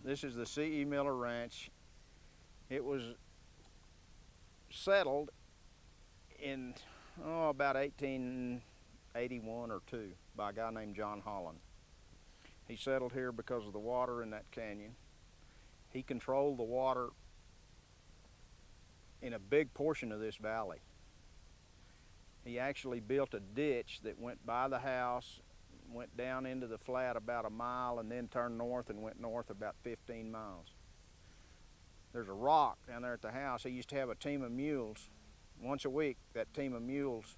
This is the C.E. Miller Ranch. It was settled in about 1881 or 2 by a guy named John Holland. He settled here because of the water in that canyon. He controlled the water in a big portion of this valley. He actually built a ditch that went by the house, went down into the flat about a mile, and then turned north and went north about 15 miles. There's a rock down there at the house. He used to have a team of mules. Once a week, that team of mules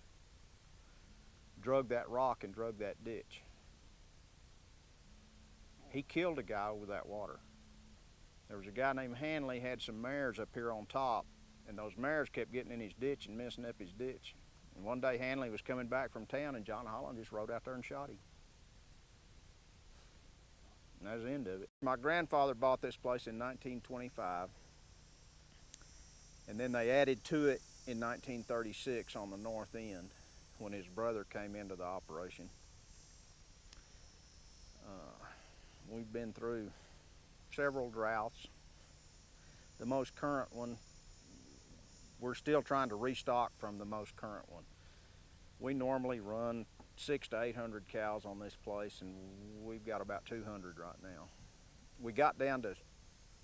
drug that rock and drug that ditch. He killed a guy over that water. There was a guy named Hanley, had some mares up here on top, and those mares kept getting in his ditch and messing up his ditch. And one day Hanley was coming back from town, and John Holland just rode out there and shot him. And that was the end of it. My grandfather bought this place in 1925, and then they added to it in 1936 on the north end when his brother came into the operation. We've been through several droughts. The most current one, we're still trying to restock from the most current one. We normally run 600 to 800 cows on this place, and we've got about 200 right now. We got down to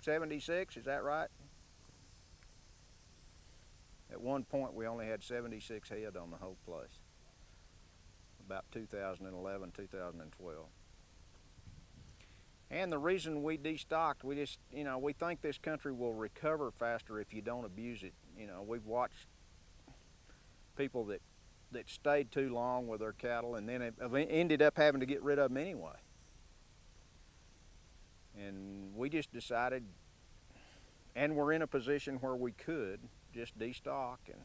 76, is that right? At one point we only had 76 head on the whole place, about 2011, 2012. And the reason we destocked, we think this country will recover faster if you don't abuse it. We've watched people that stayed too long with their cattle and then ended up having to get rid of them anyway. And we just decided, and we're in a position where we could just destock and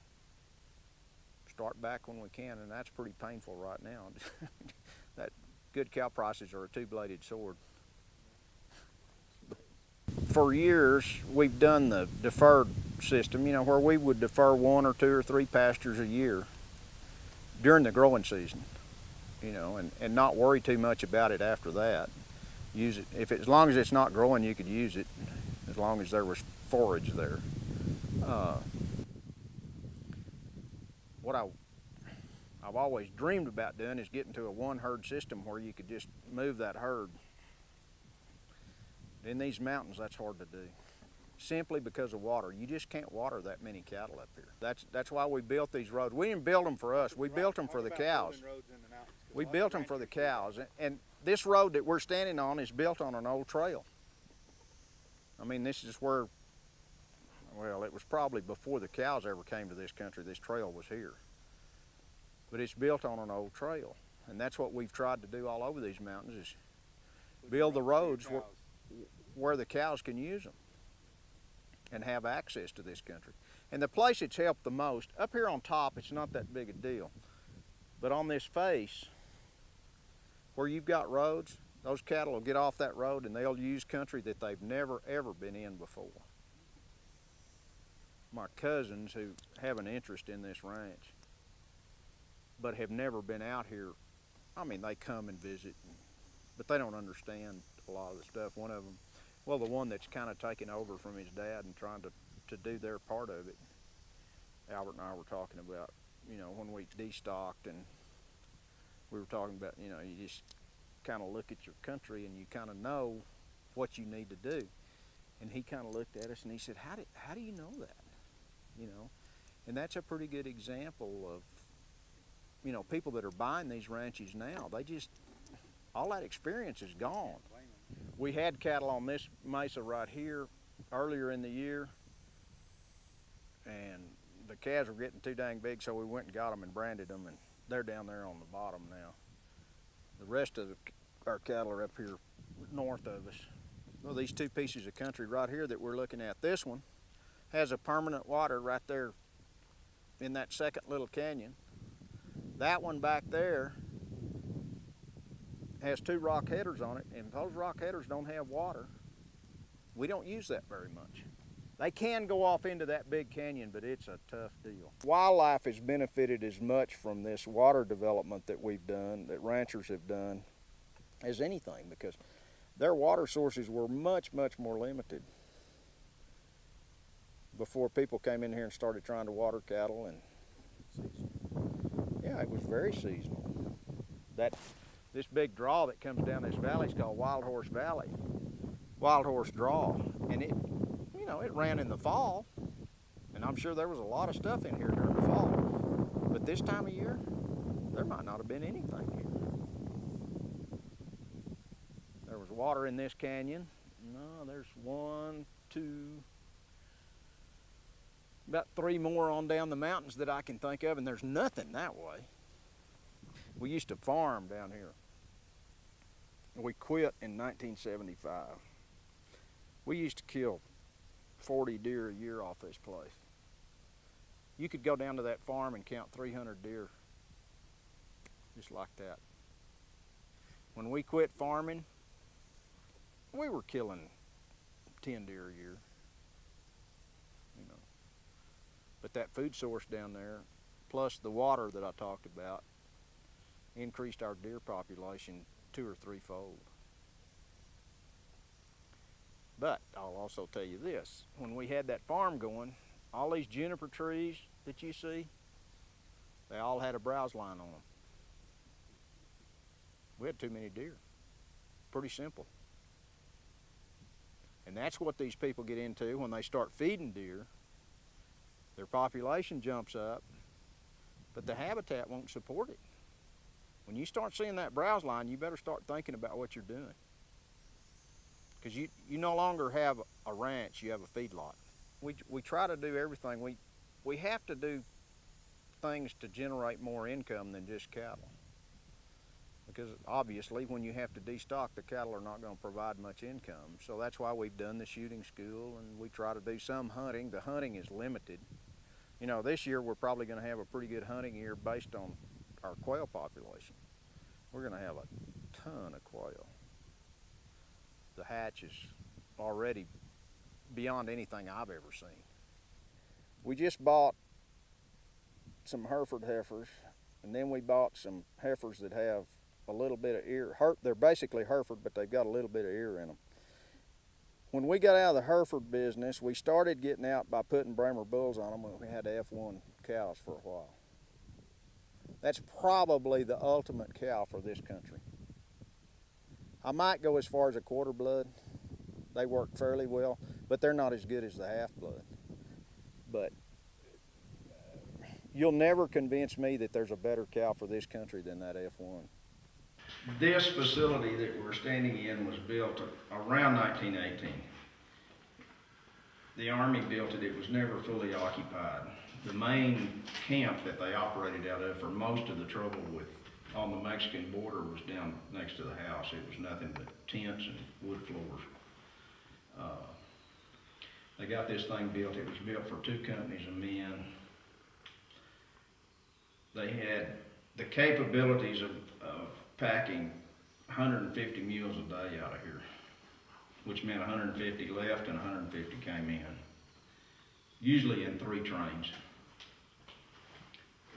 start back when we can, and that's pretty painful right now. That good cow prices are a two-bladed sword. For years, we've done the deferred system, where we would defer 1 or 2 or 3 pastures a year during the growing season, and not worry too much about it after that. Use it, as long as it's not growing, you could use it, as long as there was forage there. What I've always dreamed about doing is getting to a one-herd system where you could just move that herd. In these mountains, that's hard to do, simply because of water. You just can't water that many cattle up here. That's why we built these roads. We didn't build them for us. We built them for the cows. We built them for the cows. And this road that we're standing on is built on an old trail. I mean, this is where, well, it was probably before the cows ever came to this country, this trail was here. But it's built on an old trail. And that's what we've tried to do all over these mountains, is build the roads where the cows can use them and have access to this country. And the place it's helped the most, up here on top, it's not that big a deal. But on this face, where you've got roads, those cattle will get off that road and they'll use country that they've never, ever been in before. My cousins who have an interest in this ranch, but have never been out here, I mean, they come and visit, but they don't understand a lot of the stuff. One of them, well, the one that's kind of taken over from his dad and trying to do their part of it, Albert and I were talking about, when we destocked, and we were talking about, you just kind of look at your country and you kind of know what you need to do. And he kind of looked at us and he said, how do you know that? And that's a pretty good example of, people that are buying these ranches now. They just, all that experience is gone. We had cattle on this mesa right here earlier in the year, and the calves were getting too dang big, so we went and got them and branded them, and they're down there on the bottom now. The rest of our cattle are up here north of us. Well, these 2 pieces of country right here that we're looking at, this one has a permanent water right there in that second little canyon. That one back there has 2 rock headers on it, and if those rock headers don't have water, we don't use that very much. They can go off into that big canyon, but it's a tough deal. Wildlife has benefited as much from this water development that we've done, that ranchers have done, as anything, because their water sources were much, much more limited before people came in here and started trying to water cattle. And yeah, it was very seasonal. This big draw that comes down this valley is called Wild Horse Valley, Wild Horse Draw, and it ran in the fall, and I'm sure there was a lot of stuff in here during the fall, but this time of year there might not have been anything here. There was water in this canyon. No, there's one, two, about three more on down the mountains that I can think of, and there's nothing that way. We used to farm down here. We quit in 1975. We used to kill 40 deer a year off this place. You could go down to that farm and count 300 deer, just like that. When we quit farming, we were killing 10 deer a year. But that food source down there, plus the water that I talked about, increased our deer population 2 or 3-fold. But I'll also tell you this, when we had that farm going, all these juniper trees that you see, they all had a browse line on them. We had too many deer. Pretty simple. And that's what these people get into when they start feeding deer. Their population jumps up, but the habitat won't support it. When you start seeing that browse line, you better start thinking about what you're doing. Because you no longer have a ranch, you have a feedlot. We try to do everything. We have to do things to generate more income than just cattle. Because obviously when you have to destock, the cattle are not going to provide much income. So that's why we've done the shooting school, and we try to do some hunting. The hunting is limited. This year we're probably going to have a pretty good hunting year based on our quail population. We're going to have a ton of quail. The hatch is already beyond anything I've ever seen. We just bought some Hereford heifers, and then we bought some heifers that have a little bit of ear. They're basically Hereford, but they've got a little bit of ear in them. When we got out of the Hereford business, we started getting out by putting Bremer bulls on them when we had F1 cows for a while. That's probably the ultimate cow for this country. I might go as far as a quarter blood. They work fairly well, but they're not as good as the half blood. But you'll never convince me that there's a better cow for this country than that F1. This facility that we're standing in was built around 1918. The Army built it. It was never fully occupied. The main camp that they operated out of for most of the trouble on the Mexican border was down next to the house. It was nothing but tents and wood floors. They got this thing built. It was built for 2 companies of men. They had the capabilities of packing 150 mules a day out of here, which meant 150 left and 150 came in, usually in 3 trains.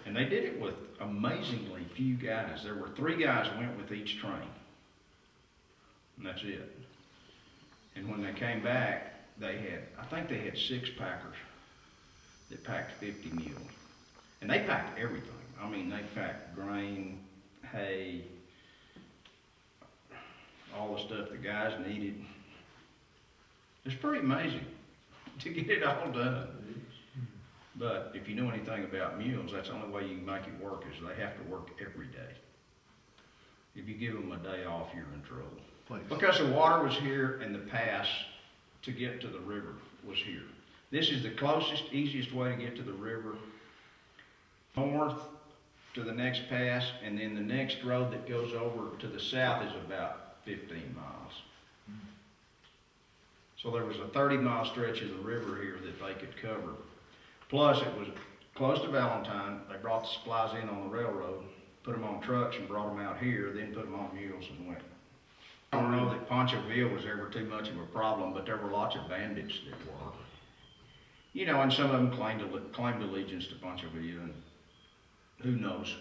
And they did it with amazingly few guys. There were 3 guys went with each train, and that's it. And when they came back, I think they had 6 packers that packed 50 mules. And they packed everything. I mean, they packed grain, hay, all the stuff the guys needed. It's pretty amazing to get it all done. But if you know anything about mules, that's the only way you can make it work is they have to work every day. If you give them a day off, you're in trouble. Please. Because the water was here and the pass to get to the river was here. This is the closest, easiest way to get to the river. North to the next pass, and then the next road that goes over to the south is about 15 miles. So there was a 30-mile stretch of the river here that they could cover. Plus, it was close to Valentine. They brought the supplies in on the railroad, put them on trucks and brought them out here, then put them on mules and went. I don't know that Ponchoville was ever too much of a problem, but there were lots of bandits that were. And some of them claimed allegiance to Ponchoville, and who knows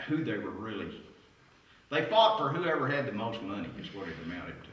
who they were really. They fought for whoever had the most money is what it amounted to.